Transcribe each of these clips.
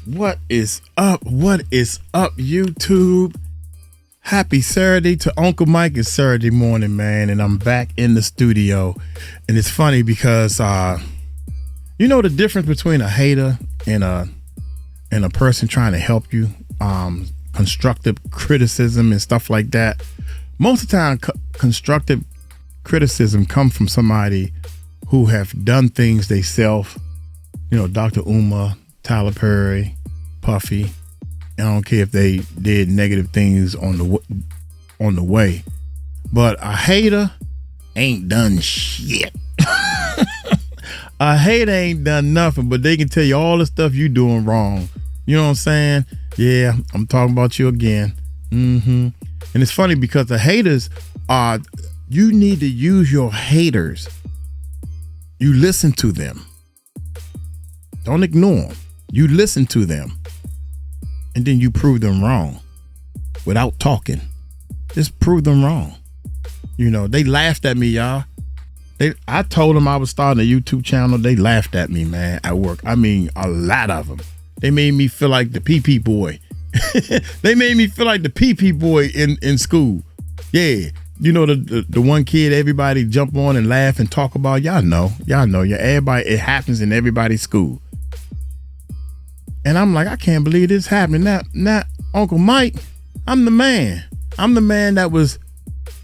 What is up? What is up, YouTube? Happy Saturday to Uncle Mike. It's Saturday morning, man, and I'm back in the studio. And it's funny because you know the difference between a hater and a person trying to help you, constructive criticism and stuff like that. Most of the time, constructive criticism comes from somebody who have done things themselves. You know, Dr. Umar, Tyler Perry, Puffy. I don't care if they did negative things on the way, but a hater ain't done shit. A hater ain't done nothing, but they can tell you all the stuff you doing wrong. You know what I'm saying? Yeah, I'm talking about you again. And it's funny because the haters are, you need to use your haters. You listen to them. Don't ignore them. You listen to them. And then you prove them wrong without talking. Just prove them wrong. You know, they laughed at me, y'all. I told them I was starting a YouTube channel. They laughed at me, man, at work. I mean, a lot of them. They made me feel like the PP boy. They made me feel like the PP boy in school. Yeah. You know, the one kid everybody jump on and laugh and talk about. Y'all know. Yeah, everybody, it happens in everybody's school. And I'm like, I can't believe this happened. Not Uncle Mike. I'm the man. I'm the man that was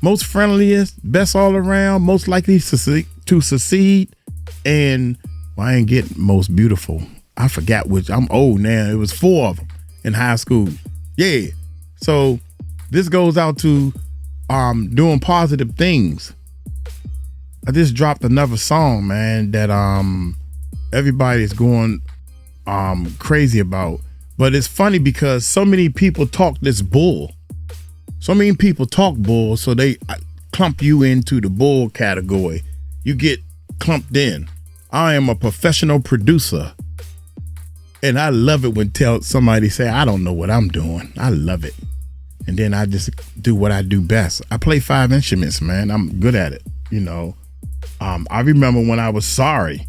most friendliest, best all around, most likely to succeed. And well, I ain't get most beautiful. I forgot which. I'm old now. It was 4 of them in high school. Yeah. So this goes out to doing positive things. I just dropped another song, man, that everybody's going crazy about. But it's funny because so many people talk this bull. So many people talk bull, so they clump you into the bull category. You get clumped in. I am a professional producer. And I love it when somebody say, I don't know what I'm doing. I love it. And then I just do what I do best. I play 5 instruments, man. I'm good at it. You know, I remember when I was sorry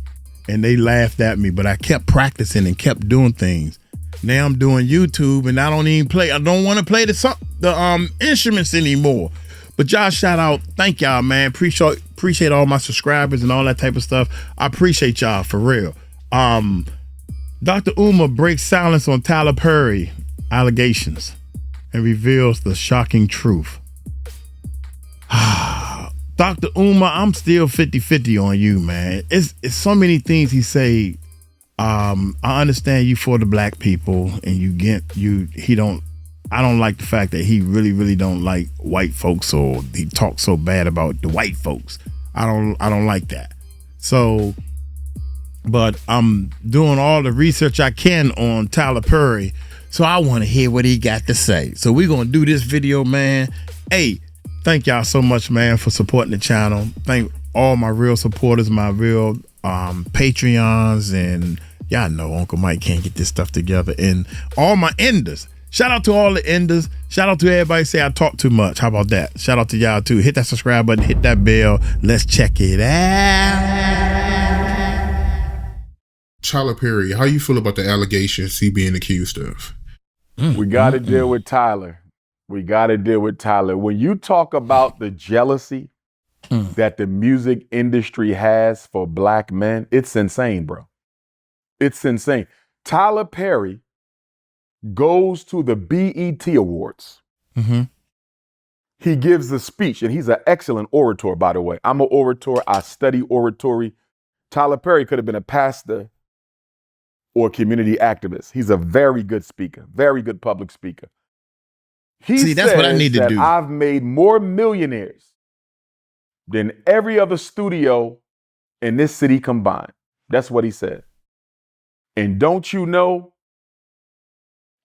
and they laughed at me, but I kept practicing and kept doing things. Now I'm doing YouTube and I don't even play. I don't want to play the instruments anymore. But y'all, shout out. Thank y'all, man. Appreciate all my subscribers and all that type of stuff. I appreciate y'all for real. Dr. Umar breaks silence on Tyler Perry allegations and reveals the shocking truth. Dr. Umar, I'm still 50-50 on you, man. It's so many things he say. I understand you for the black people, and I don't like the fact that he really don't like white folks, or he talks so bad about the white folks. I don't like that. So, but I'm doing all the research I can on Tyler Perry, so I want to hear what he got to say. So we're going to do this video, man. Hey, thank y'all so much, man, for supporting the channel. Thank all my real supporters, my real Patreons, and y'all know Uncle Mike can't get this stuff together, and all my enders. Shout out to all the enders. Shout out to everybody say I talk too much. How about that? Shout out to y'all too. Hit that subscribe button, hit that bell. Let's check it out. Tyler Perry, how you feel about the allegations he being accused of? We got to deal with Tyler. We got to deal with Tyler. When you talk about the jealousy that the music industry has for black men, it's insane, bro. It's insane. Tyler Perry goes to the BET Awards. He gives a speech, and he's an excellent orator, by the way. I'm an orator. I study oratory. Tyler Perry could have been a pastor or community activist. He's a very good speaker, very good public speaker. See, that's what I need to do. I've made more millionaires than every other studio in this city combined. That's what he said. And don't you know,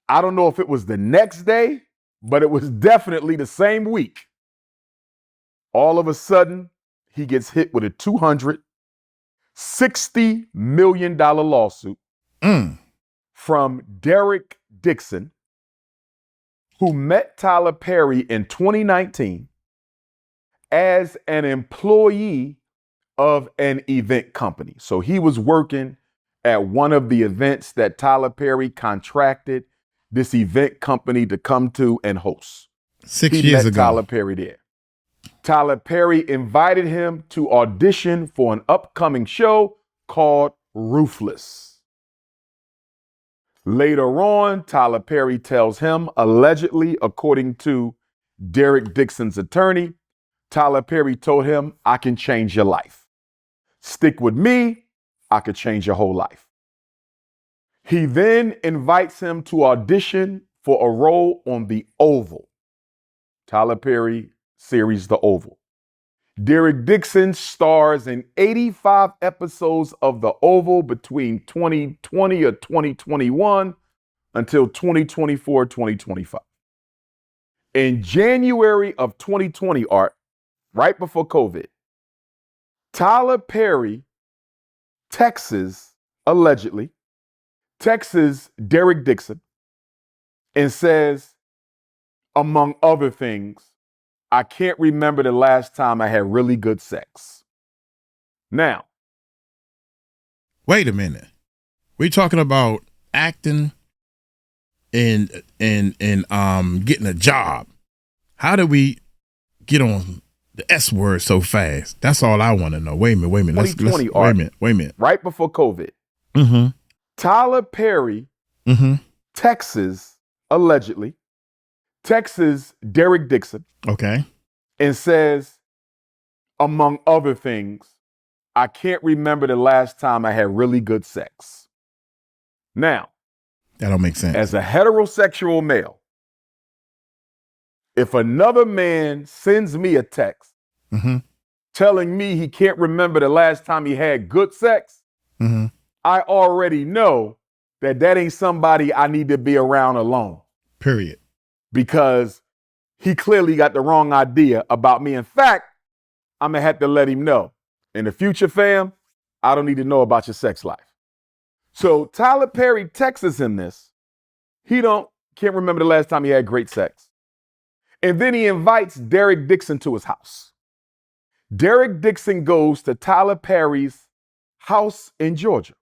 I don't know if it was the next day, but it was definitely the same week. All of a sudden, he gets hit with a $260 million lawsuit from Derek Dixon, who met Tyler Perry in 2019 as an employee of an event company. So he was working at one of the events that Tyler Perry contracted this event company to come to and host. 6 years ago. Tyler Perry there. Tyler Perry invited him to audition for an upcoming show called Ruthless. Later on, Tyler Perry tells him, allegedly, according to Derek Dixon's attorney, Tyler Perry told him, I can change your life. Stick with me, I could change your whole life. He then invites him to audition for a role on The Oval. Tyler Perry series The Oval. Derek Dixon stars in 85 episodes of The Oval between 2020 or 2021 until 2024, 2025. In January of 2020, Art, right before COVID, Tyler Perry allegedly texts Derek Dixon and says, among other things, I can't remember the last time I had really good sex. Now, wait a minute. We're talking about acting and getting a job. How do we get on the S word so fast? That's all I want to know. Wait a minute. Wait a minute. Right before COVID, Tyler Perry allegedly texts Derek Dixon. Okay. And says, among other things, I can't remember the last time I had really good sex. Now, that don't make sense. As a heterosexual male, if another man sends me a text telling me he can't remember the last time he had good sex, I already know that ain't somebody I need to be around alone. Period. Because he clearly got the wrong idea about me. In fact, I'm going to have to let him know. In the future, fam, I don't need to know about your sex life. So Tyler Perry texts him this. He can't remember the last time he had great sex. And then he invites Derek Dixon to his house. Derek Dixon goes to Tyler Perry's house in Georgia.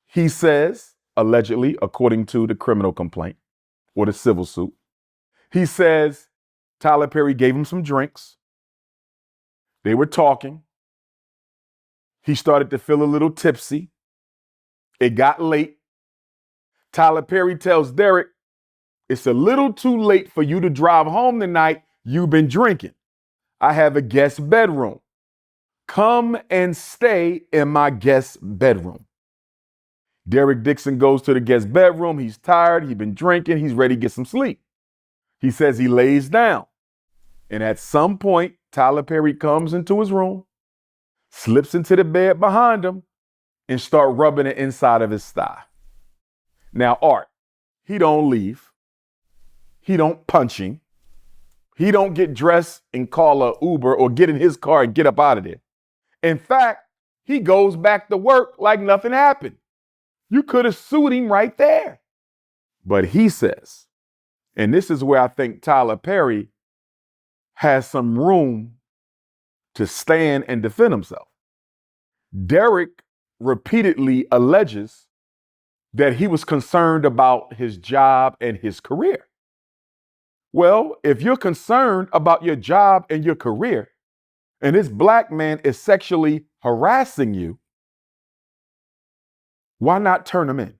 He says, allegedly, according to the criminal complaint or the civil suit, he says Tyler Perry gave him some drinks. They were talking. He started to feel a little tipsy. It got late. Tyler Perry tells Derek, it's a little too late for you to drive home tonight. You've been drinking. I have a guest bedroom. Come and stay in my guest bedroom. Derek Dixon goes to the guest bedroom. He's tired. He's been drinking. He's ready to get some sleep. He says he lays down. And at some point, Tyler Perry comes into his room, slips into the bed behind him, and start rubbing the inside of his thigh. Now, Art, he don't leave. He don't punch him. He don't get dressed and call a Uber or get in his car and get up out of there. In fact, he goes back to work like nothing happened. You could have sued him right there. But he says, and this is where I think Tyler Perry has some room to stand and defend himself. Derek repeatedly alleges that he was concerned about his job and his career. Well, if you're concerned about your job and your career, and this black man is sexually harassing you, why not turn him in?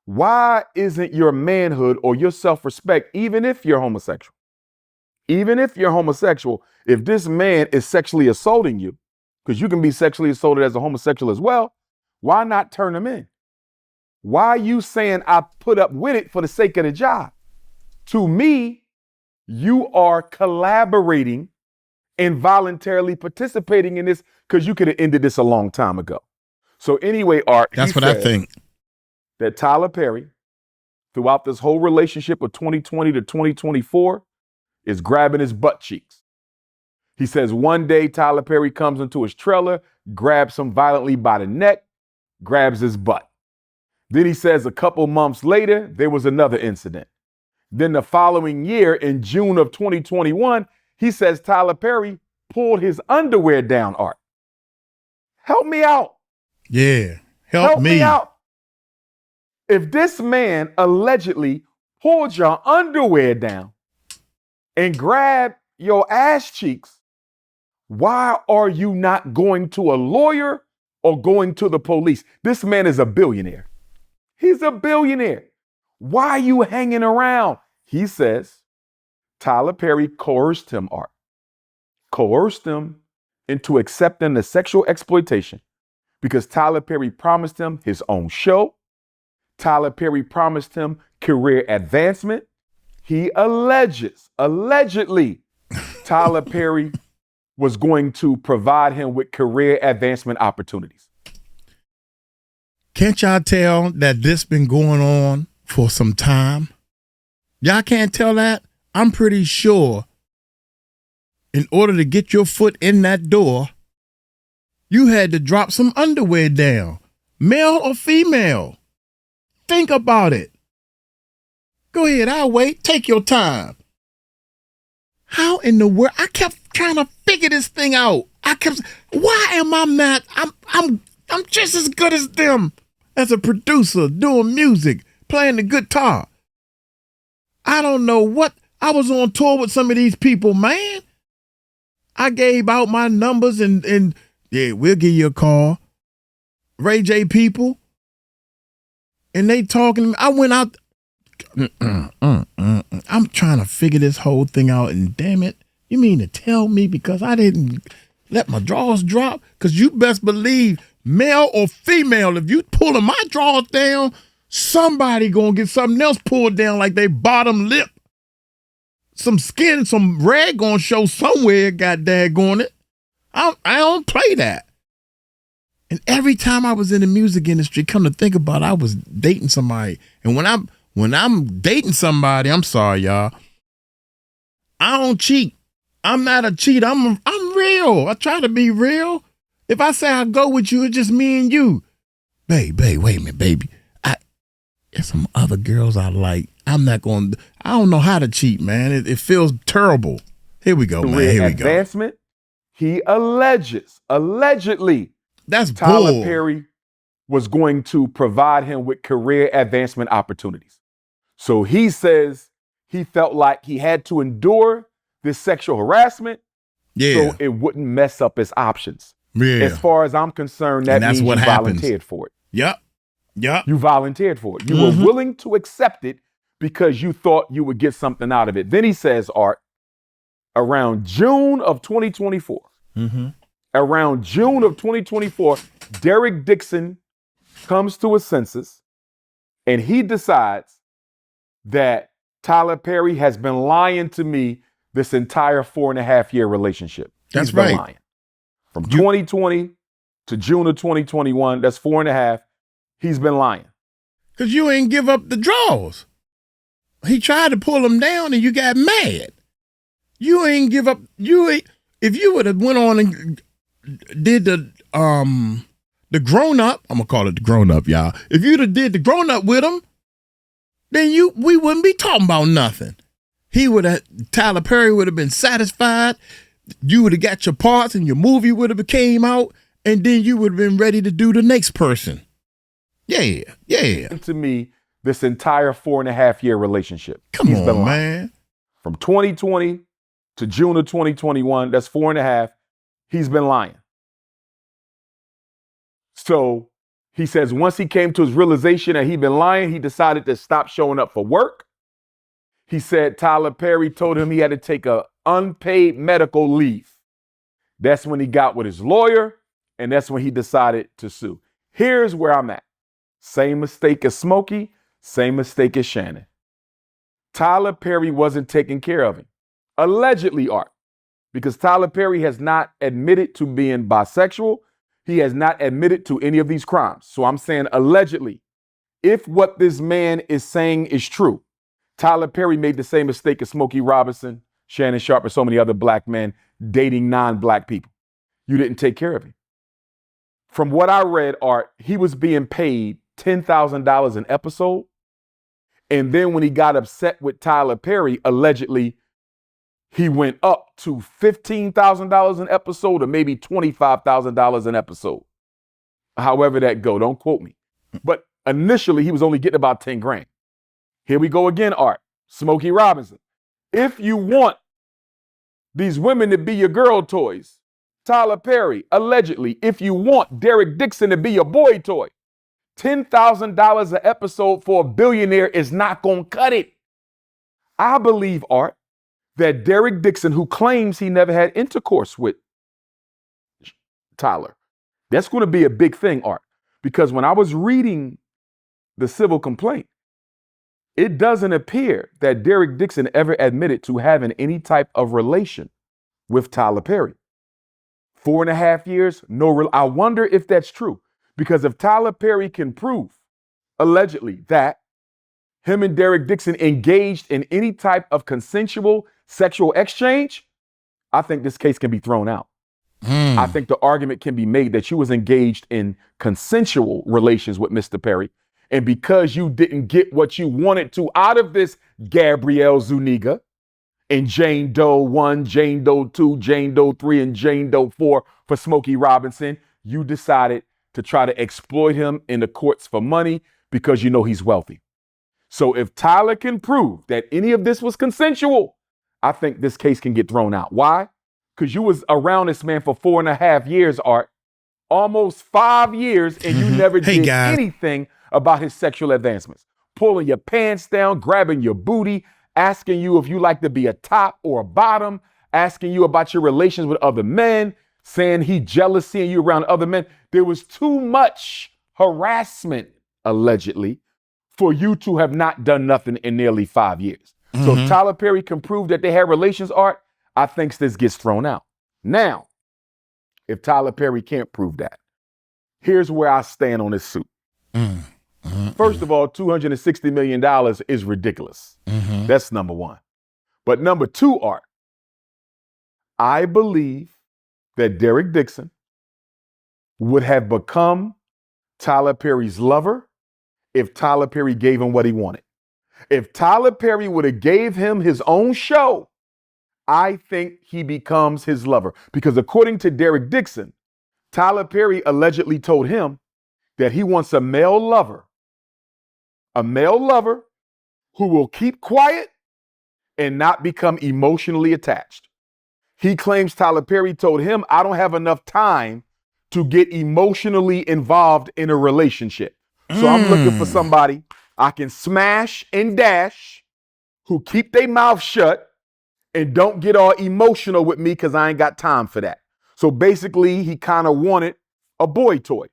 Why isn't your manhood or your self-respect, even if you're homosexual, if this man is sexually assaulting you, because you can be sexually assaulted as a homosexual as well, why not turn him in? Why are you saying I put up with it for the sake of the job? To me, you are collaborating and voluntarily participating in this because you could have ended this a long time ago. So anyway, Art, that's what I think. That Tyler Perry, throughout this whole relationship of 2020 to 2024, is grabbing his butt cheeks. He says one day Tyler Perry comes into his trailer, grabs him violently by the neck, grabs his butt. Then he says a couple months later, there was another incident. Then the following year, in June of 2021, he says Tyler Perry pulled his underwear down, Art. Help me out. Yeah. Help me. out. If this man allegedly pulled your underwear down and grabbed your ass cheeks, why are you not going to a lawyer or going to the police? This man is a billionaire. He's a billionaire. Why are you hanging around? He says Tyler Perry coerced him, Art. Coerced him into accepting the sexual exploitation because Tyler Perry promised him his own show. Tyler Perry promised him career advancement. He allegedly, Tyler Perry was going to provide him with career advancement opportunities. Can't y'all tell that this been going on for some time? Y'all can't tell that? I'm pretty sure in order to get your foot in that door, you had to drop some underwear down, male or female. Think about it. Go ahead, I'll wait. Take your time. How in the world? I kept trying to figure this thing out. Why am I not? I'm just as good as them as a producer, doing music, playing the guitar. I don't know what. I was on tour with some of these people, man. I gave out my numbers and yeah, we'll give you a call. Ray J people. And they talking to me. I went out. I'm trying to figure this whole thing out, and damn it, you mean to tell me because I didn't let my drawers drop? Because you best believe, male or female, if you pulling my drawers down, somebody gonna get something else pulled down like they bottom lip. Some skin, some rag gonna show somewhere, god daggone it. I don't play that. And every time I was in the music industry, come to think about it, I was dating somebody. And when I'm dating somebody, I'm sorry, y'all, I don't cheat. I'm not a cheat. I'm real. I try to be real. If I say I go with you, it's just me and you. Babe, wait a minute, baby. There's some other girls I like. I don't know how to cheat, man. It feels terrible. Here we go, man. Here we go. Advancement, he allegedly, that's Tyler bull. Perry was going to provide him with career advancement opportunities. So he says he felt like he had to endure this sexual harassment so it wouldn't mess up his options. Yeah. As far as I'm concerned, that means you volunteered for it. Yep. You volunteered for it. You were willing to accept it because you thought you would get something out of it. Then he says, Art, around June of 2024, around June of 2024, Derek Dixon comes to his senses and he decides that Tyler Perry has been lying to me this entire 4.5-year relationship. That's right. Lying. From 2020 to June of 2021, that's 4.5. He's been lying. Because you ain't give up the draws. He tried to pull them down and you got mad. You ain't give up. If you would have went on and did the grown up, I'm gonna call it the grown up, y'all. If you'd have did the grown up with him, then we wouldn't be talking about nothing. Tyler Perry would have been satisfied. You would have got your parts and your movie would have came out, and then you would have been ready to do the next person. Yeah. To me, this entire 4.5-year relationship. Come on, man. From 2020 to June of 2021, that's 4.5. He's been lying. So he says once he came to his realization that he'd been lying, he decided to stop showing up for work. He said Tyler Perry told him he had to take an unpaid medical leave. That's when he got with his lawyer, and that's when he decided to sue. Here's where I'm at. Same mistake as Smokey, same mistake as Shannon. Tyler Perry wasn't taking care of him. Allegedly, Art, because Tyler Perry has not admitted to being bisexual. He has not admitted to any of these crimes. So I'm saying allegedly, if what this man is saying is true, Tyler Perry made the same mistake as Smokey Robinson, Shannon Sharpe, and so many other black men dating non-black people. You didn't take care of him. From what I read, Art, he was being paid $10,000 an episode. And then when he got upset with Tyler Perry, allegedly, he went up to $15,000 an episode or maybe $25,000 an episode. However that go, don't quote me. But initially, he was only getting about 10 grand. Here we go again, Art. Smokey Robinson. If you want these women to be your girl toys, Tyler Perry, allegedly, if you want Derek Dixon to be your boy toy, $10,000 an episode for a billionaire is not going to cut it. I believe, Art, that Derek Dixon, who claims he never had intercourse with Tyler, that's going to be a big thing, Art, because when I was reading the civil complaint, it doesn't appear that Derek Dixon ever admitted to having any type of relation with Tyler Perry. 4.5 years, I wonder if that's true, because if Tyler Perry can prove, allegedly, that him and Derek Dixon engaged in any type of consensual sexual exchange, I think this case can be thrown out. I think the argument can be made that you was engaged in consensual relations with Mr. Perry. And because you didn't get what you wanted to out of this Gabrielle Zuniga and Jane Doe 1, Jane Doe 2, Jane Doe 3, and Jane Doe 4 for Smokey Robinson, you decided to try to exploit him in the courts for money because you know he's wealthy. So if Tyler can prove that any of this was consensual, I think this case can get thrown out. Why? Because you was around this man for 4.5 years, Art, almost 5 years, and you never did anything about his sexual advancements. Pulling your pants down, grabbing your booty, asking you if you like to be a top or a bottom, asking you about your relations with other men, saying he jealous seeing you around other men. There was too much harassment, allegedly, for you to have not done nothing in nearly 5 years. So if Tyler Perry can prove that they had relations, Art, I think this gets thrown out. Now, if Tyler Perry can't prove that, here's where I stand on this suit. First of all, $260 million is ridiculous. That's number one. But number two, Art, I believe that Derek Dixon would have become Tyler Perry's lover if Tyler Perry gave him what he wanted. If Tyler Perry would have gave him his own show, I think he becomes his lover. Because according to Derek Dixon, Tyler Perry allegedly told him that he wants a male lover who will keep quiet and not become emotionally attached. He claims Tyler Perry told him, I don't have enough time to get emotionally involved in a relationship. So I'm looking for somebody I can smash and dash, who keep their mouth shut and don't get all emotional with me because I ain't got time for that. So basically, he kind of wanted a boy toy.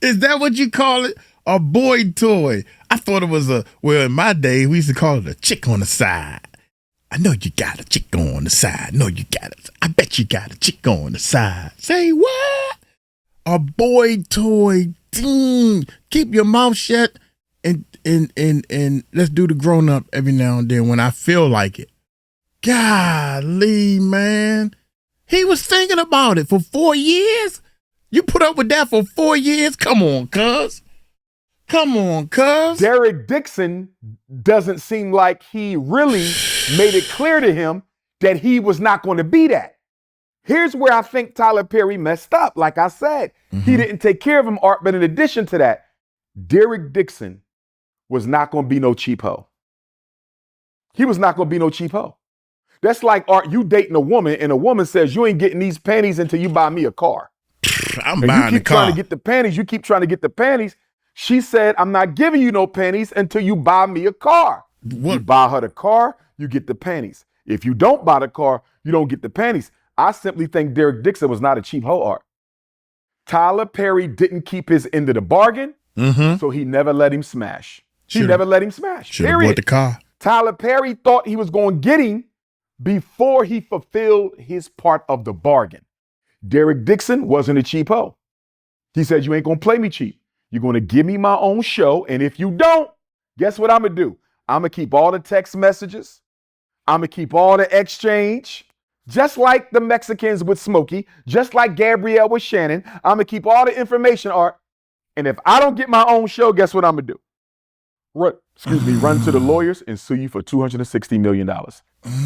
Is that what you call it? A boy toy? I thought it was in my day, we used to call it a chick on the side. I know you got a chick on the side. No, you got it. I bet you got a chick on the side. Say what? A boy toy. Keep your mouth shut and let's do the grown up every now and then when I feel like it. Golly, man. He was thinking about it for 4 years. You put up with that for 4 years? Come on, cuz. Come on, cuz. Derek Dixon doesn't seem like he really made it clear to him that he was not going to be that. Here's where I think Tyler Perry messed up. Like I said, he didn't take care of him, Art. But in addition to that, Derek Dixon was not going to be no cheap hoe. He was not going to be no cheap hoe. That's like, Art, you dating a woman and a woman says, you ain't getting these panties until you buy me a car. I'm buying the car. You keep trying to get the panties. You keep trying to get the panties. She said, I'm not giving you no panties until you buy me a car. What? You buy her the car, you get the panties. If you don't buy the car, you don't get the panties. I simply think Derek Dixon was not a cheap hoe, Art. Tyler Perry didn't keep his end of the bargain, so he never let him smash. Never let him smash. Should have bought the car. Tyler Perry thought he was going to get him before he fulfilled his part of the bargain. Derek Dixon wasn't a cheap hoe. He said, you ain't going to play me cheap. You're going to give me my own show, and if you don't, guess what I'm going to do? I'm going to keep all the text messages. I'm going to keep all the exchange. Just like the Mexicans with Smokey, just like Gabrielle with Shannon, I'm going to keep all the information, Art. And if I don't get my own show, guess what I'm going to do? Run to the lawyers and sue you for $260 million.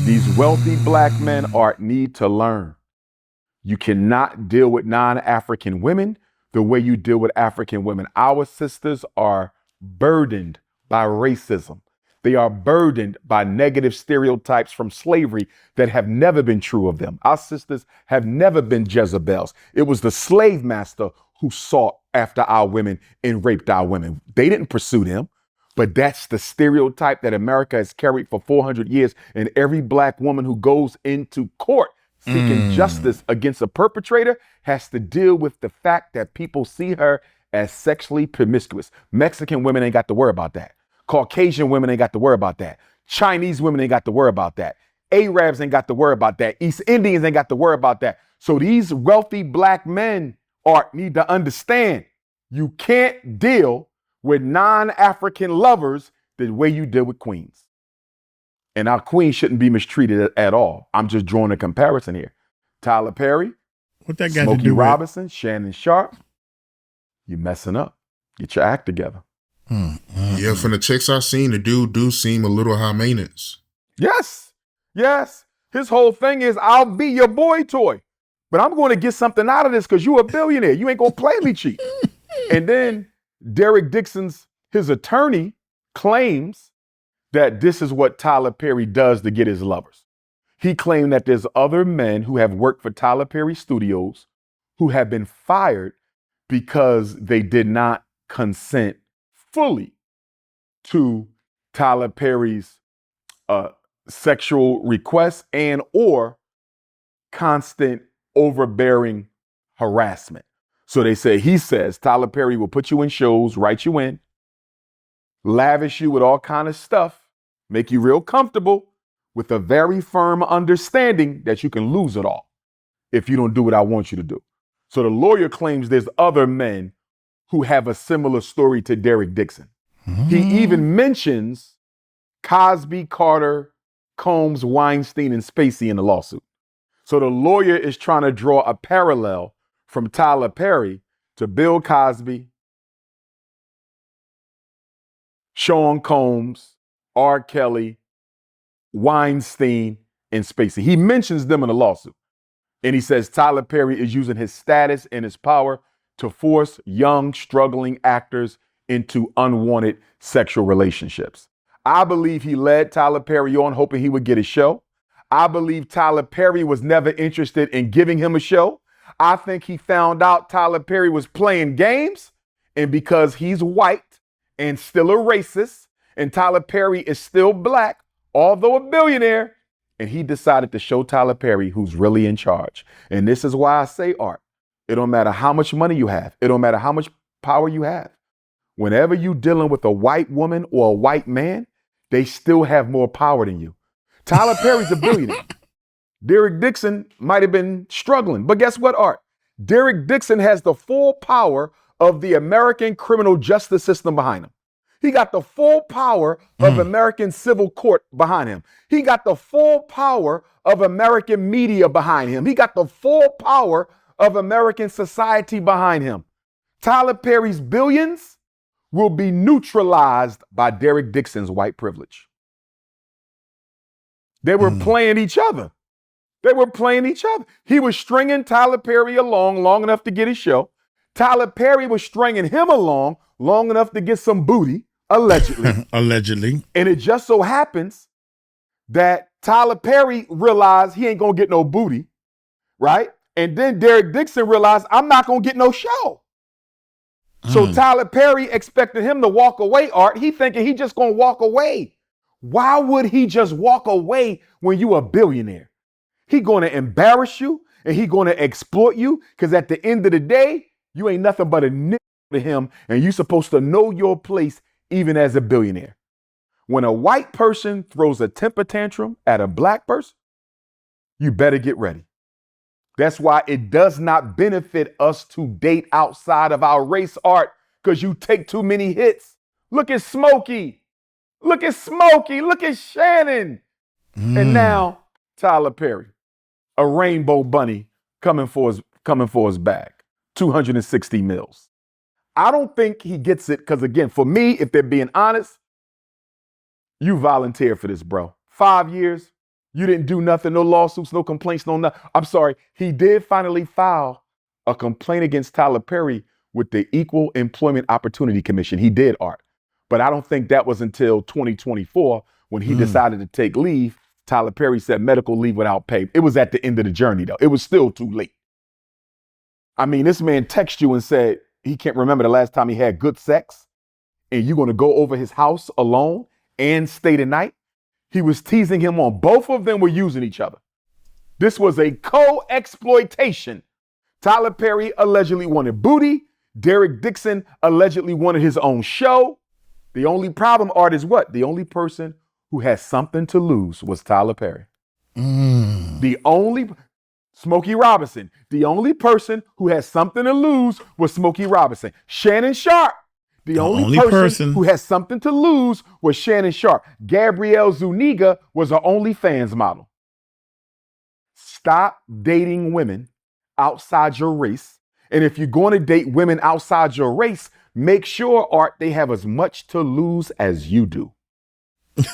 These wealthy black men, Art, need to learn You cannot deal with non-African women the way you deal with African women. Our sisters are burdened by racism. They are burdened by negative stereotypes from slavery that have never been true of them. Our sisters have never been Jezebels. It was the slave master who sought after our women and raped our women. They didn't pursue them, but that's the stereotype that America has carried for 400 years. And every black woman who goes into court seeking justice against a perpetrator has to deal with the fact that people see her as sexually promiscuous. Mexican women ain't got to worry about that. Caucasian women ain't got to worry about that. Chinese women ain't got to worry about that. Arabs ain't got to worry about that. East Indians ain't got to worry about that. So these wealthy black men need to understand you can't deal with non-African lovers the way you deal with queens. And our queen shouldn't be mistreated at all. I'm just drawing a comparison here. Tyler Perry, What that got Smokey to do Robinson, Shannon Sharp, you messing up. Get your act together. Yeah, from the checks I've seen, the dude do seem a little high maintenance. Yes. His whole thing is, I'll be your boy toy, but I'm going to get something out of this because you're a billionaire. You ain't going to play me cheap. And then Derek Dixon's, his attorney, claims that this is what Tyler Perry does to get his lovers. He claimed that there's other men who have worked for Tyler Perry Studios who have been fired because they did not consent fully to Tyler Perry's sexual requests and or constant overbearing harassment. So he says Tyler Perry will put you in shows, write you in, lavish you with all kind of stuff, make you real comfortable with a very firm understanding that you can lose it all if you don't do what I want you to do. So the lawyer claims there's other men who have a similar story to Derek Dixon. He even mentions Cosby, Carter, Combs, Weinstein, and Spacey in the lawsuit. So the lawyer is trying to draw a parallel from Tyler Perry to Bill Cosby, Sean Combs, R. Kelly, Weinstein, and Spacey. He mentions them in the lawsuit. And he says Tyler Perry is using his status and his power to force young, struggling actors into unwanted sexual relationships. I believe he led Tyler Perry on hoping he would get a show. I believe Tyler Perry was never interested in giving him a show. I think he found out Tyler Perry was playing games, and because he's white and still a racist, and Tyler Perry is still black, although a billionaire, and he decided to show Tyler Perry who's really in charge. And this is why I say, Art, it don't matter how much money you have. It don't matter how much power you have. Whenever you're dealing with a white woman or a white man, they still have more power than you. Tyler Perry's a billionaire. Derek Dixon might have been struggling, but guess what, Art? Derek Dixon has the full power of the American criminal justice system behind him. He got the full power of American civil court behind him. He got the full power of American media behind him. He got the full power of American society behind him. Tyler Perry's billions will be neutralized by Derek Dixon's white privilege. They were playing each other. He was stringing Tyler Perry along long enough to get his show. Tyler Perry was stringing him along long enough to get some booty, allegedly. Allegedly. And it just so happens that Tyler Perry realized he ain't gonna get no booty, right? And then Derek Dixon realized, I'm not gonna get no show. So Tyler Perry expected him to walk away, Art. He thinking he just gonna walk away. Why would he just walk away when you a billionaire? He gonna embarrass you and he gonna exploit you, because at the end of the day, you ain't nothing but a nigga to him, and you supposed to know your place even as a billionaire. When a white person throws a temper tantrum at a black person, you better get ready. That's why it does not benefit us to date outside of our race, Art, because you take too many hits. Look at Smokey. Look at Shannon. And now Tyler Perry, a rainbow bunny coming for his bag, 260 mils. I don't think he gets it because, again, for me, if they're being honest, you volunteered for this, bro. 5 years, You didn't do nothing, no lawsuits, no complaints, no nothing. I'm sorry. He did finally file a complaint against Tyler Perry with the Equal Employment Opportunity Commission. He did, Art. But I don't think that was until 2024 when he decided to take leave. Tyler Perry said medical leave without pay. It was at the end of the journey, though. It was still too late. I mean, this man texted you and said he can't remember the last time he had good sex, and you're going to go over his house alone and stay the night. He was teasing him on. Both of them were using each other. This was a co-exploitation. Tyler Perry allegedly wanted booty. Derek Dixon allegedly wanted his own show. The only problem, Art, is what? The only person who has something to lose was Tyler Perry. Smokey Robinson. The only person who has something to lose was Smokey Robinson. Shannon Sharp. The only person who has something to lose was Shannon Sharp. Gabrielle Zuniga was an OnlyFans model. Stop dating women outside your race. And if you're going to date women outside your race, make sure, Art, they have as much to lose as you do.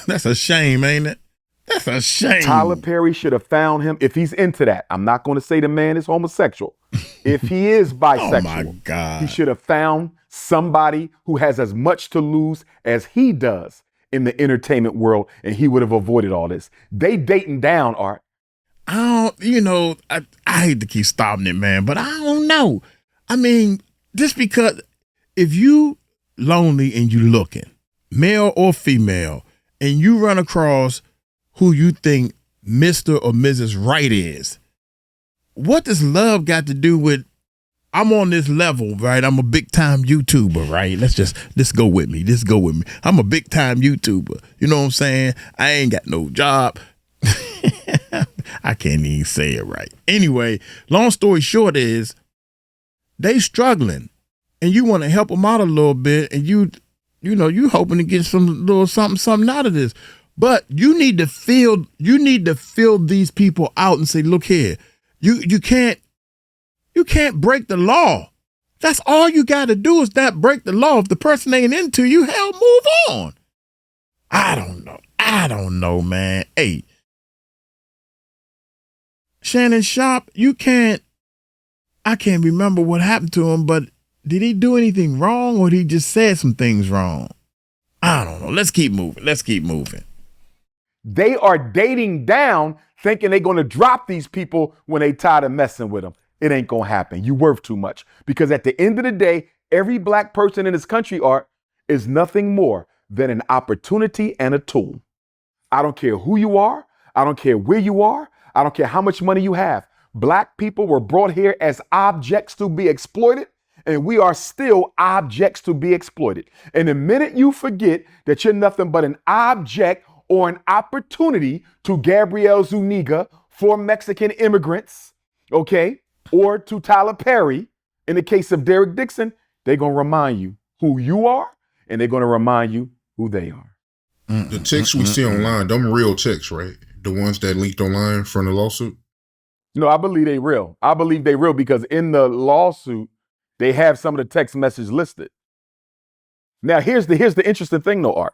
That's a shame, ain't it? That's a shame. Tyler Perry should have found him if he's into that. I'm not going to say the man is homosexual. If he is bisexual, oh my God, he should have found somebody who has as much to lose as he does in the entertainment world, and he would have avoided all this. They dating down, Art. I hate to keep stopping it, man, but I don't know. I mean, just because if you lonely and you looking, male or female, and you run across who you think Mr. or Mrs. Right is, what does love got to do with I'm on this level, right? I'm a big time YouTuber, right? Let's go with me. I'm a big time YouTuber. You know what I'm saying? I ain't got no job. I can't even say it right. Anyway, long story short is they struggling and you want to help them out a little bit, and you hoping to get some little something out of this. But you need to feel these people out and say, look here, you can't break the law. That's all you got to do is not break the law. If the person ain't into you, hell, move on. I don't know, man. Hey, Shannon Sharp, I can't remember what happened to him, but did he do anything wrong or did he just said some things wrong? I don't know. Let's keep moving. They are dating down thinking they're going to drop these people when they tired of messing with them. It ain't going to happen. You worth too much. Because at the end of the day, every black person in this country, Art, is nothing more than an opportunity and a tool. I don't care who you are. I don't care where you are. I don't care how much money you have. Black people were brought here as objects to be exploited, and we are still objects to be exploited. And the minute you forget that you're nothing but an object or an opportunity to Gabrielle Zuniga, for Mexican immigrants, okay, or to Tyler Perry, in the case of Derek Dixon, they're going to remind you who you are, and they're going to remind you who they are. The texts we see online, them real texts, right? The ones that leaked online from the lawsuit? No, I believe they real. I believe they real because in the lawsuit, they have some of the text messages listed. Now, here's the interesting thing, though, Art.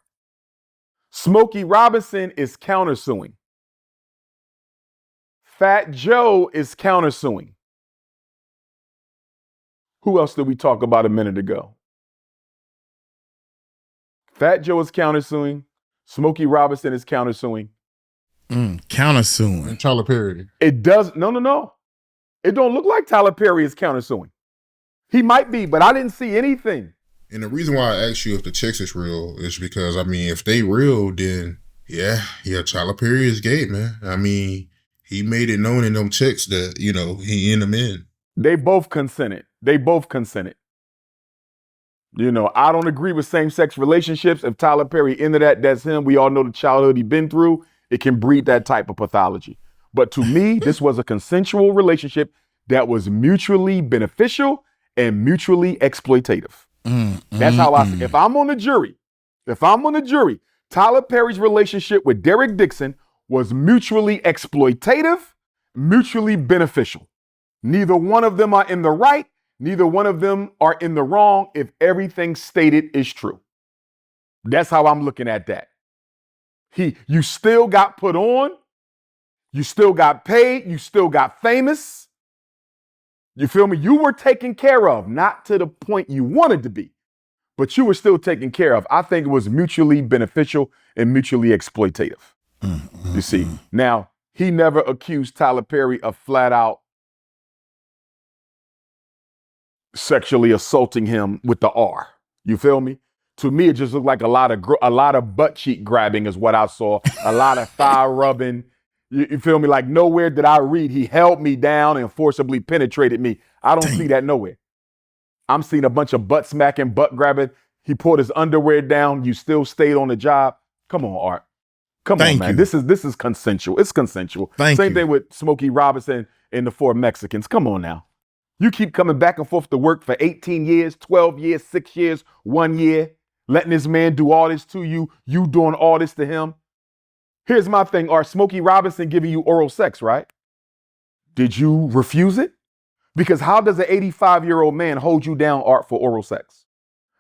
Smokey Robinson is countersuing. Fat Joe is countersuing. Who else did we talk about a minute ago? Fat Joe is countersuing. Smokey Robinson is countersuing. Countersuing. And Tyler Perry. It does. No. It don't look like Tyler Perry is countersuing. He might be, but I didn't see anything. And the reason why I asked you if the checks is real is because, I mean, if they real, then yeah, Tyler Perry is gay, man. I mean, he made it known in them checks that, he in them in. They both consented. I don't agree with same-sex relationships. If Tyler Perry into that, that's him. We all know the childhood he been through. It can breed that type of pathology. But to me, this was a consensual relationship that was mutually beneficial and mutually exploitative. That's how I see it. If I'm on the jury, Tyler Perry's relationship with Derek Dixon was mutually exploitative, mutually beneficial. Neither one of them are in the right. Neither one of them are in the wrong if everything stated is true. That's how I'm looking at that. You still got put on. You still got paid. You still got famous. You feel me? You were taken care of, not to the point you wanted to be, but you were still taken care of. I think it was mutually beneficial and mutually exploitative. You see, now he never accused Tyler Perry of flat out sexually assaulting him with the R. You feel me? To me, it just looked like a lot of butt cheek grabbing is what I saw. A lot of thigh rubbing. You feel me? Like nowhere did I read he held me down and forcibly penetrated me. I don't see that nowhere. I'm seeing a bunch of butt smacking, butt grabbing. He pulled his underwear down. You still stayed on the job. Come on, Art. Come on, man. This is consensual. It's consensual. Same thing with Smokey Robinson and the 4 Mexicans. Come on now. You keep coming back and forth to work for 18 years, 12 years, 6 years, 1 year, letting this man do all this to you, you doing all this to him. Here's my thing, Art. Smokey Robinson giving you oral sex, right? Did you refuse it? Because how does an 85-year-old man hold you down, Art, for oral sex?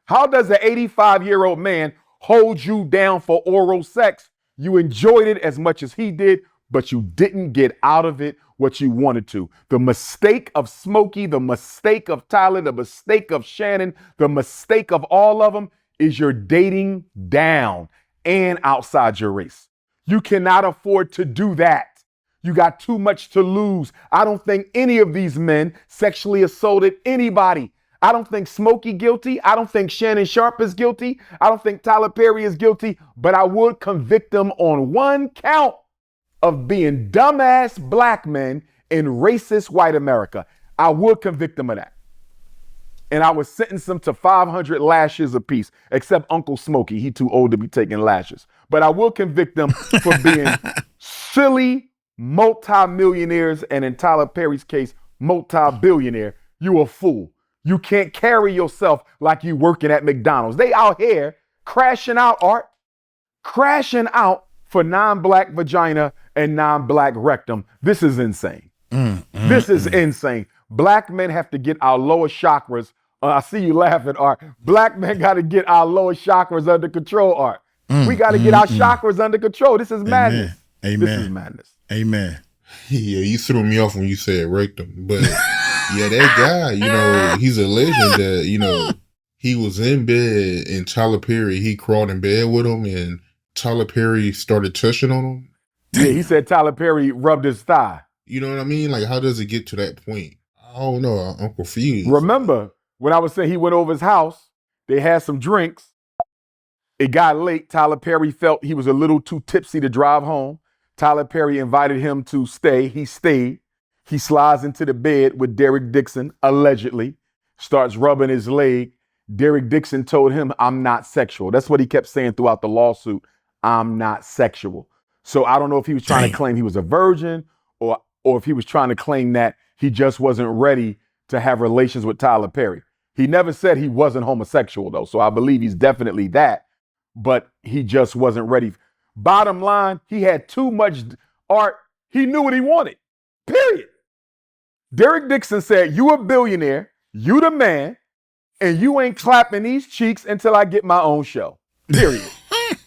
How does an 85-year-old man hold you down for oral sex? You enjoyed it as much as he did, but you didn't get out of it what you wanted to. The mistake of Smokey, the mistake of Tyler, the mistake of Shannon, the mistake of all of them is you're dating down and outside your race. You cannot afford to do that. You got too much to lose. I don't think any of these men sexually assaulted anybody. I don't think Smokey guilty. I don't think Shannon Sharp is guilty. I don't think Tyler Perry is guilty, but I would convict them on one count of being dumbass black men in racist white America. I would convict them of that. And I would sentence them to 500 lashes apiece, except Uncle Smokey. He too old to be taking lashes. But I will convict them for being silly multi-millionaires, and in Tyler Perry's case, multi-billionaire. You a fool. You can't carry yourself like you working at McDonald's. They out here crashing out, Art. Crashing out for non-black vagina and non-black rectum. This is insane. This is insane. Black men have to get our lower chakras. I see you laughing, Art. Black men got to get our lower chakras under control, Art. We got to get our chakras under control. This is madness. Amen. This is madness. Amen. Yeah, you threw me off when you said rectum. But yeah, that guy, he's a legend that, he was in bed and Tyler Perry, he crawled in bed with him and Tyler Perry started touching on him. Yeah, he said Tyler Perry rubbed his thigh. You know what I mean? Like, how does it get to that point? I don't know. I'm confused. Remember, when I was saying he went over his house, they had some drinks. It got late. Tyler Perry felt he was a little too tipsy to drive home. Tyler Perry invited him to stay. He stayed. He slides into the bed with Derek Dixon, allegedly, starts rubbing his leg. Derek Dixon told him, I'm not sexual. That's what he kept saying throughout the lawsuit. I'm not sexual. So I don't know if he was trying to claim he was a virgin or if he was trying to claim that he just wasn't ready to have relations with Tyler Perry. He never said he wasn't homosexual, though. So I believe he's definitely that, but he just wasn't ready. Bottom line, he had too much art. He knew what he wanted, period. Derek Dixon said, you a billionaire, you the man, and you ain't clapping these cheeks until I get my own show, period.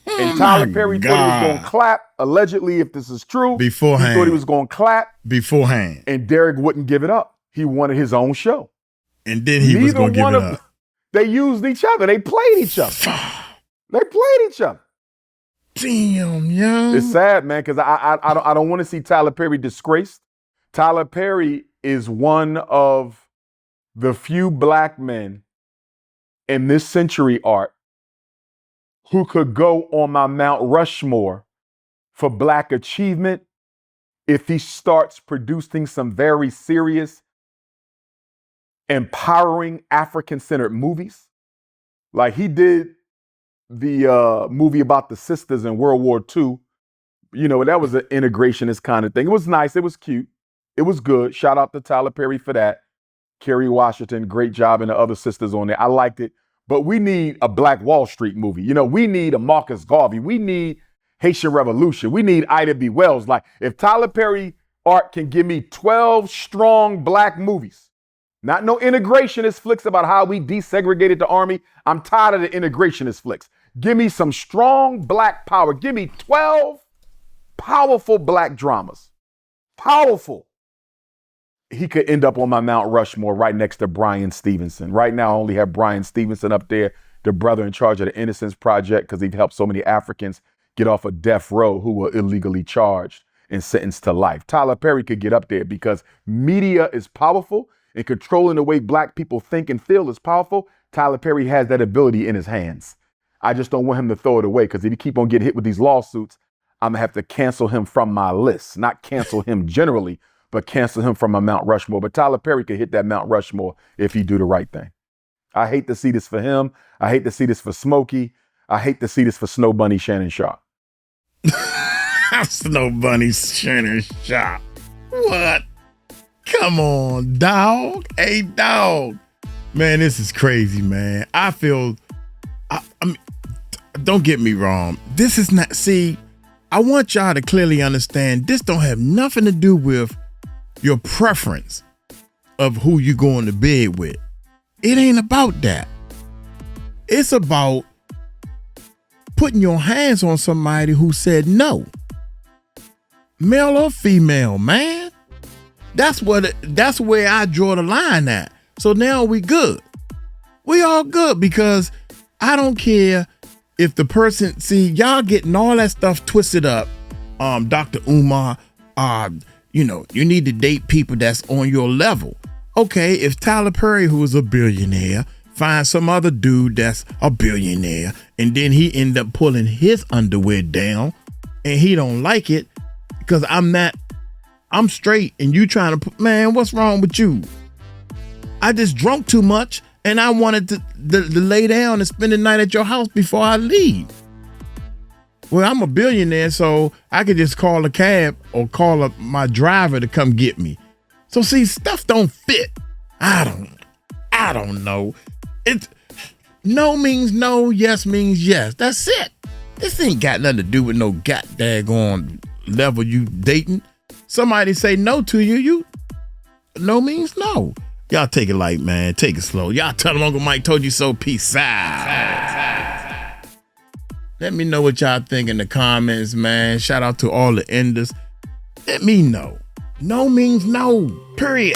And Tyler Perry thought he was going to clap, allegedly, if this is true. Beforehand. He thought he was going to clap. Beforehand. And Derek wouldn't give it up. He wanted his own show. And then he was going to give it up. They used each other. They played each other. They played each other. Damn, yo. It's sad, man, because I don't want to see Tyler Perry disgraced. Tyler Perry is one of the few black men in this century, Art, who could go on my Mount Rushmore for black achievement if he starts producing some very serious, empowering African-centered movies. Like he did the movie about the sisters in World War II. That was an integrationist kind of thing. It was nice. It was cute. It was good. Shout out to Tyler Perry for that. Kerry Washington, great job, and the other sisters on there. I liked it. But we need a Black Wall Street movie. We need a Marcus Garvey. We need Haitian Revolution. We need Ida B. Wells. Like, if Tyler Perry Art can give me 12 strong black movies, not no integrationist flicks about how we desegregated the army. I'm tired of the integrationist flicks. Give me some strong black power. Give me 12 powerful black dramas. Powerful. He could end up on my Mount Rushmore right next to Bryan Stevenson. Right now, I only have Bryan Stevenson up there, the brother in charge of the Innocence Project, because he'd helped so many Africans get off of death row who were illegally charged and sentenced to life. Tyler Perry could get up there because media is powerful and controlling the way black people think and feel is powerful. Tyler Perry has that ability in his hands. I just don't want him to throw it away, because if he keep on getting hit with these lawsuits, I'm gonna have to cancel him from my list. Not cancel him generally, but cancel him from my Mount Rushmore. But Tyler Perry could hit that Mount Rushmore if he do the right thing. I hate to see this for him. I hate to see this for Smokey. I hate to see this for Snow Bunny Shannon Sharp. Snow Bunny Shannon Sharp. What? Come on, dog. Hey, dog. Man, this is crazy, man. I feel, I mean, don't get me wrong. This is not, see, I want y'all to clearly understand this don't have nothing to do with your preference of who you going to bed with. It ain't about that. It's about putting your hands on somebody who said no. Male or female, man. That's where I draw the line at. So now we good. We all good, because I don't care if the person, see, y'all getting all that stuff twisted up. Dr. Umar, you need to date people that's on your level. Okay, if Tyler Perry, who is a billionaire, finds some other dude that's a billionaire, and then he end up pulling his underwear down, and he don't like it, because I'm straight, and you trying to, man, what's wrong with you? I just drunk too much, and I wanted to lay down and spend the night at your house before I leave. Well, I'm a billionaire, so I could just call a cab or call up my driver to come get me. So see, stuff don't fit. I don't know. No means no, yes means yes. That's it. This ain't got nothing to do with no daggone level you dating. Somebody say no to you, no means no. Y'all take it light, man. Take it slow. Y'all tell them Uncle Mike told you so. Peace out. Let me know what y'all think in the comments, man. Shout out to all the enders. Let me know. No means no. Period.